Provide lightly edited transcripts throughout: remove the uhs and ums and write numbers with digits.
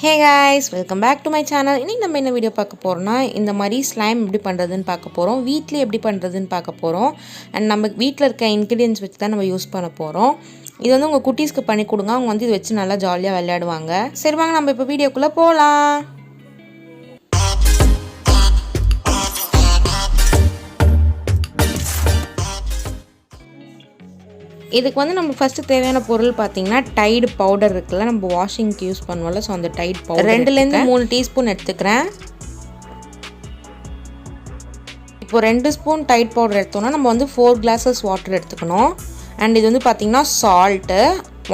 Hey guys, welcome back to my channel. இன்னைக்கு நம்ம என்ன வீடியோ பார்க்க போறோம்னா இந்த மாதிரி ஸ்லைம் எப்படி பண்றதுன்னு பார்க்க போறோம். வீட்ல எப்படி பண்றதுன்னு பார்க்க போறோம். and நம்ம வீட்ல இருக்க ingredients வச்சு தான் நம்ம யூஸ் பண்ண போறோம். இது வந்து உங்க குட்டீஸ்க்கு பண்ணி கொடுங்க. அவங்க வந்து இது வச்சு நல்லா ஜாலியா விளையாடுவாங்க. சரி வாங்க நம்ம இப்போ வீடியோக்குள்ள போலாம். இதுக்கு வந்து நம்ம ஃபர்ஸ்ட் தேவையான பொருள் பாத்தீங்கன்னா டைட் பவுடர் இருக்குல நம்ம வாஷிங்க்கு யூஸ் பண்ணுவோம்ல சோ அந்த டைட் பவுடர் 2 ல இருந்து 3 டீஸ்பூன் எடுத்துக்கிறேன். இப்போ 2 ஸ்பூன் டைட் பவுடர் எடுத்தோம்னா நம்ம வந்து 4 glasses வாட்டர் எடுத்துக்கணும். and இது வந்து பாத்தீங்கன்னா salt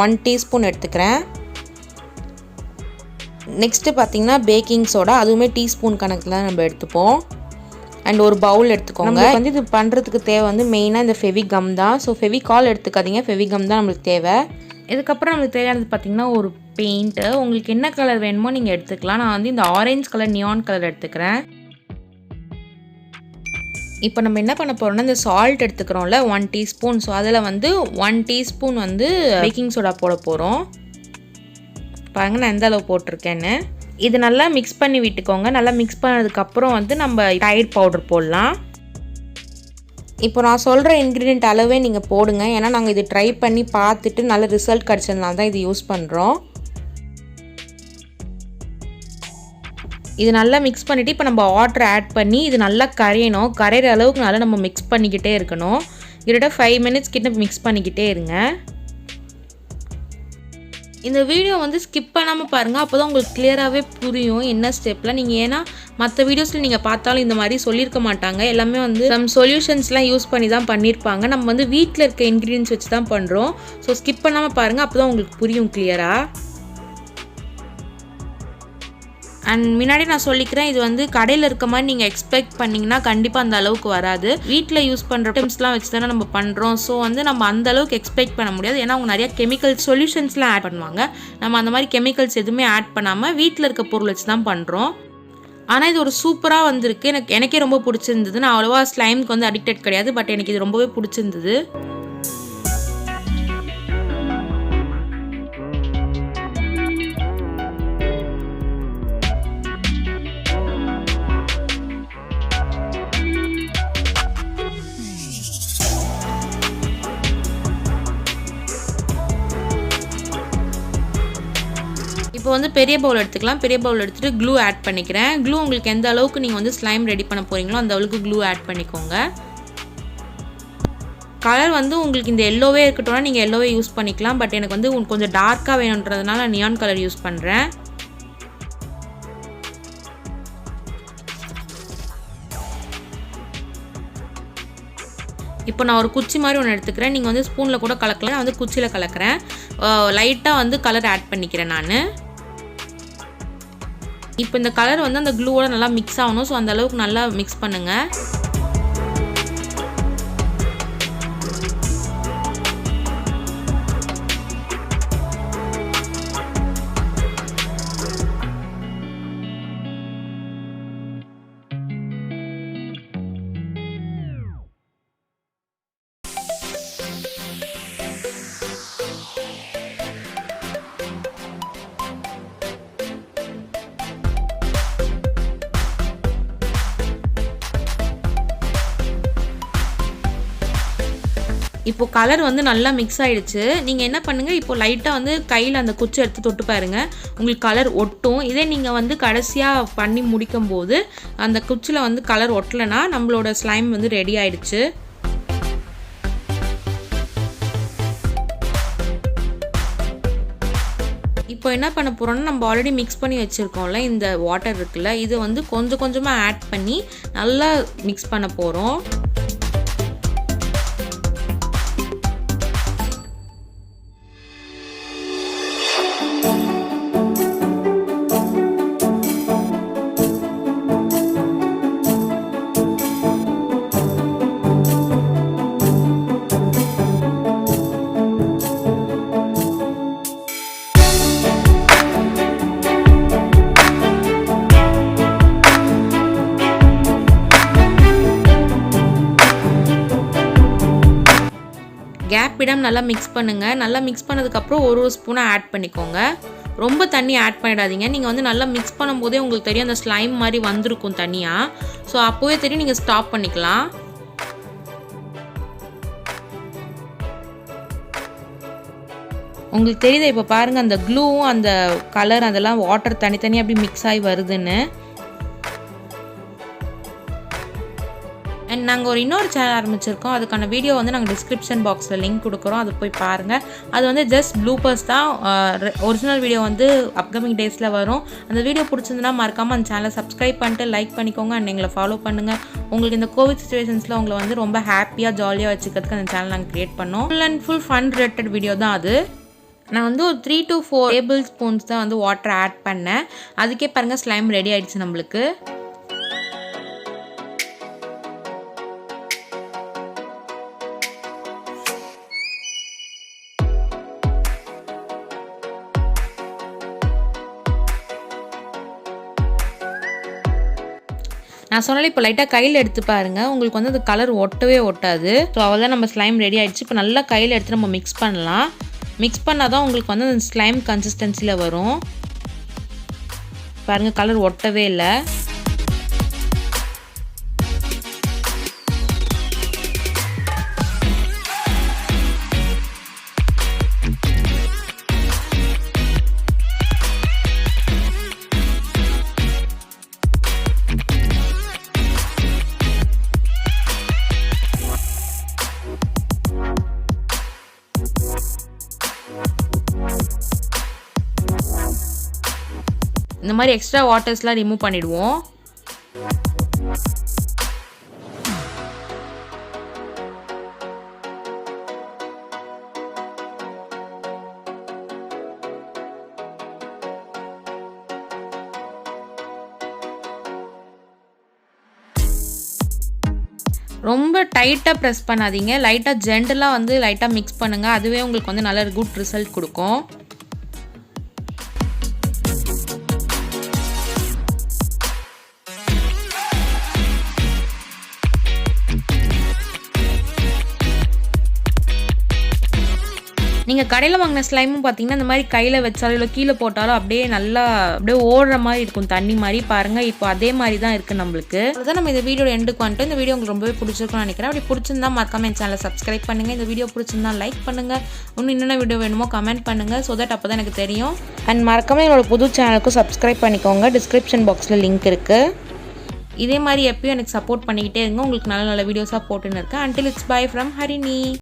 1 டீஸ்பூன் எடுத்துக்கிறேன். நெக்ஸ்ட் பாத்தீங்கன்னா பேக்கிங் சோடா அதுவுமே டீஸ்பூன் கணக்குல நம்ம எடுத்துப்போம். and ஒரு பவுல் எடுத்துக்கோங்க. நமக்கு வந்து இது பண்றதுக்கு தேவை வந்து மெயினா இந்த ஃபெவி கம் தான். சோ ஃபெவி கால் எடுத்துக்காதீங்க, ஃபெவி கம் தான் நமக்கு தேவை. இதுக்கு அப்புறம் நமக்கு தேவையானது பாத்தீங்கன்னா ஒரு பெயிண்ட். உங்களுக்கு என்ன கலர் வேணுமோ நீங்க எடுத்துக்கலாம். நான் வந்து இந்த ஆரஞ்சு கலர் நியான் கலர் எடுத்துக்கிறேன். இப்போ நம்ம என்ன பண்ண போறோம்னா இந்த சால்ட் எடுத்துக்கிறோம்ல 1 டீஸ்பூன். சோ அதுல வந்து 1 டீஸ்பூன் வந்து பேக்கிங் சோடா போட போறோம். பாருங்க நான் எந்த அளவு போட்டுருக்கேன்னு. இது நல்லா மிக்ஸ் பண்ணி விட்டுக்கோங்க. நல்லா மிக்ஸ் பண்ணதுக்கு அப்புறம் வந்து நம்ம டைட் பவுடர் போடலாம். இப்போ நான் சொல்ற இன்கிரிடியன்ட் அளவே நீங்க போடுங்க. ஏன்னா நாங்க இது ட்ரை பண்ணி பார்த்துட்டு நல்ல ரிசல்ட் கிடைச்சதுனால தான் இது யூஸ் பண்றோம். இது நல்லா மிக்ஸ் பண்ணிட்டு இப்போ நம்ம வாட்டர் ஆட் பண்ணி இது நல்லா கரையணும். கரையிற அளவுக்கு நல்லா நம்ம மிக்ஸ் பண்ணிக்கிட்டே இருக்கணும். கிட்ட 5 மினிட்ஸ் கிட்ட மிக்ஸ் பண்ணிக்கிட்டே இருங்க. இந்த வீடியோ வந்து ஸ்கிப் பண்ணாமல் பாருங்கள். அப்போ தான் உங்களுக்கு கிளியராகவே புரியும் என்ன ஸ்டெப்பில் நீங்கள். ஏன்னா மற்ற வீடியோஸில் நீங்கள் பார்த்தாலும் இந்த மாதிரி சொல்லியிருக்க மாட்டாங்க. எல்லாமே வந்து சம் சொல்யூஷன்ஸ்லாம் யூஸ் பண்ணி தான் பண்ணியிருப்பாங்க. நம்ம வந்து வீட்டில் இருக்க இன்க்ரீடியன்ஸ் வச்சு தான் பண்ணுறோம். ஸோ ஸ்கிப் பண்ணாமல் பாருங்கள், அப்போ தான் உங்களுக்கு புரியும் கிளியராக. அண்ட் முன்னாடி நான் சொல்லிக்கிறேன், இது வந்து கடையில் இருக்க மாதிரி நீங்கள் எக்ஸ்பெக்ட் பண்ணிங்கன்னா கண்டிப்பாக அந்த அளவுக்கு வராது. வீட்டில் யூஸ் பண்ணுற ஐட்டம்ஸ்லாம் வச்சு தானே நம்ம பண்ணுறோம். ஸோ வந்து நம்ம அந்த அளவுக்கு எக்ஸ்பெக்ட் பண்ண முடியாது. ஏன்னா அவங்க நிறைய கெமிக்கல் சொல்யூஷன்ஸ்லாம் ஆட் பண்ணுவாங்க. நம்ம அந்த மாதிரி கெமிக்கல்ஸ் எதுவுமே ஆட் பண்ணாமல் வீட்டில் இருக்க பொருள் வச்சு தான் பண்ணுறோம். ஆனால் இது ஒரு சூப்பராக வந்திருக்கு. எனக்கே ரொம்ப பிடிச்சிருந்தது. நான் அவ்வளோவா ஸ்லைமுக்கு வந்து அடிக்டட் கிடையாது. பட் எனக்கு இது ரொம்பவே பிடிச்சிருந்தது. இப்போ வந்து பெரிய பவுல் எடுத்துக்கலாம். பெரிய பவுல் எடுத்துட்டு க்ளூ ஆட் பண்ணிக்கிறேன். க்ளூ உங்களுக்கு எந்த அளவுக்கு நீங்கள் வந்து ஸ்லைம் ரெடி பண்ண போகிறீங்களோ அந்த அளவுக்கு க்ளூ ஆட் பண்ணிக்கோங்க. கலர் வந்து உங்களுக்கு இந்த எல்லோவே இருக்கட்டும்னா நீங்கள் எல்லோவே யூஸ் பண்ணிக்கலாம். பட் எனக்கு வந்து கொஞ்சம் டார்க்காக வேணுன்றதுனால நியான் கலர் யூஸ் பண்ணுறேன். இப்போ நான் ஒரு குச்சி மாதிரி ஒன்று எடுத்துக்கிறேன். நீங்கள் வந்து ஸ்பூனில் கூட கலக்கலாம். நான் வந்து குச்சியில் கலக்கிறேன். லைட்டாக வந்து கலர் ஆட் பண்ணிக்கிறேன் நான். இப்போ இந்த கலர் வந்து அந்த க்ளூவோட நல்லா மிக்ஸ் ஆகணும். ஸோ அந்த அளவுக்கு நல்லா மிக்ஸ் பண்ணுங்கள். இப்போ கலர் வந்து நல்லா மிக்ஸ் ஆகிடுச்சு. நீங்கள் என்ன பண்ணுங்கள், இப்போ லைட்டாக வந்து கையில் அந்த குச்சி எடுத்து தொட்டு பாருங்கள், உங்களுக்கு கலர் ஒட்டும். இதே நீங்கள் வந்து கடைசியாக பண்ணி முடிக்கும் போது அந்த குச்சியில் வந்து கலர் ஒட்டலைன்னா நம்மளோட ஸ்லைம் வந்து ரெடி ஆகிடுச்சு. இப்போ என்ன பண்ண போகிறோம்னா நம்ம ஆல்ரெடி மிக்ஸ் பண்ணி வச்சுருக்கோம்ல இந்த வாட்டர் இருக்குல்ல, இது வந்து கொஞ்சம் கொஞ்சமாக ஆட் பண்ணி நல்லா மிக்ஸ் பண்ண போகிறோம். கேப் விடாம நல்லா மிக்ஸ் பண்ணுங்க. நல்லா மிக்ஸ் பண்ணதுக்கு அப்புறம் ஒரு ஸ்பூனை ஆட் பண்ணிக்கோங்க. ரொம்ப தண்ணி ஆட் பண்ணிடாதீங்க. நீங்கள் வந்து நல்லா மிக்ஸ் பண்ணும்போதே உங்களுக்கு தெரியும் அந்த ஸ்லைம் மாதிரி வந்திருக்கும் தனியாக. ஸோ அப்போவே தெரியும், நீங்கள் ஸ்டாப் பண்ணிக்கலாம். உங்களுக்கு தெரியுது இப்போ பாருங்கள், அந்த க்ளூவும் அந்த கலர் அதெல்லாம் வாட்டர் தனித்தனியாக அப்படி மிக்ஸ் ஆகி வருதுன்னு. அண்ட் நாங்கள் இன்னொரு சேனல் ஆரம்பிச்சிருக்கோம். அதுக்கான வீடியோ வந்து நாங்கள் டிஸ்கிரிப்ஷன் பாக்ஸில் லிங்க் கொடுக்குறோம், அது போய் பாருங்கள். அது வந்து ஜஸ்ட் ப்ளூபர்ஸ் தான். ஒரிஜினல் வீடியோ வந்து அப்கமிங் டேஸில் வரும். அந்த வீடியோ பிடிச்சிருந்துன்னா மறக்காமல் அந்த சேனலை சப்ஸ்கிரைப் பண்ணிட்டு லைக் பண்ணிக்கோங்க. அண்ட் எங்களை ஃபாலோ பண்ணுங்கள். உங்களுக்கு இந்த கோவிட் சுச்சுவேஷன்ஸில் உங்களை வந்து ரொம்ப ஹாப்பியாக ஜாலியாக வச்சுக்கிறதுக்கு அந்த சேனல் நாங்கள் க்ரியேட் பண்ணோம். Full and full fun related video தான் அது. நான் வந்து ஒரு 3 to 4 டேபிள் ஸ்பூன்ஸ் தான் வந்து வாட்டர் ஆட் பண்ணேன். அதுக்கே பாருங்கள் ஸ்லைம் ரெடி ஆகிடுச்சு நம்மளுக்கு. நான் சொன்னாலே இப்போ லைட்டாக கையில் எடுத்து பாருங்கள், உங்களுக்கு வந்து அது கலர் ஒட்டவே ஒட்டாது. ஸோ அவ்வளோதான், நம்ம ஸ்லைம் ரெடி ஆகிடுச்சு. இப்போ நல்லா கையில் எடுத்து நம்ம மிக்ஸ் பண்ணலாம். மிக்ஸ் பண்ணால் தான் உங்களுக்கு வந்து அந்த ஸ்லைம் கன்சிஸ்டன்சியில் வரும். பாருங்கள், கலர் ஒட்டவே இல்லை. இந்த மாதிரி எக்ஸ்ட்ரா வாட்டர்ஸ்லாம் ரிமூவ் பண்ணிடுவோம். ரொம்ப டைட்டாக ப்ரெஸ் பண்ணாதீங்க, லைட்டாக ஜென்டலாக வந்து லைட்டாக மிக்ஸ் பண்ணுங்கள். அதுவே உங்களுக்கு வந்து நல்ல குட் ரிசல்ட் கொடுக்கும். நீங்கள் கடையில் வாங்கின ஸ்லைமும் பார்த்தீங்கன்னா இந்த மாதிரி கையில் வச்சாலும் இல்லை கீழே போட்டாலும் அப்படியே நல்லா அப்படியே ஓடுற மாதிரி இருக்கும், தண்ணி மாதிரி. பாருங்கள், இப்போ அதே மாதிரி தான் இருக்குது நம்மளுக்கு. அதுதான் நம்ம இந்த வீடியோட எண்டுக்கு வந்துட்டு. இந்த வீடியோ உங்களுக்கு ரொம்பவே பிடிச்சிருக்கும்னு நினைக்கிறேன். அப்படி பிடிச்சிருந்தா மறக்காம என் சேனலை சப்ஸ்கிரைப் பண்ணுங்கள். இந்த வீடியோ பிடிச்சிருந்தா லைக் பண்ணுங்கள். இன்னும் என்னென்ன வீடியோ வேணுமோ கமெண்ட் பண்ணுங்கள். ஸோ தட் அப்போ தான் எனக்கு தெரியும். அண்ட் மறக்காம என்னோட புது சேனலுக்கும் சப்ஸ்கிரைப் பண்ணிக்கோங்க. டிஸ்கிரிப்ஷன் பாக்ஸில் லிங்க் இருக்குது. இதே மாதிரி எப்பயும் எனக்கு சப்போர்ட் பண்ணிக்கிட்டே இருங்க. உங்களுக்கு நல்ல நல்ல வீடியோஸாக போட்டுன்னு இருக்கேன். Until it's bye from Harini.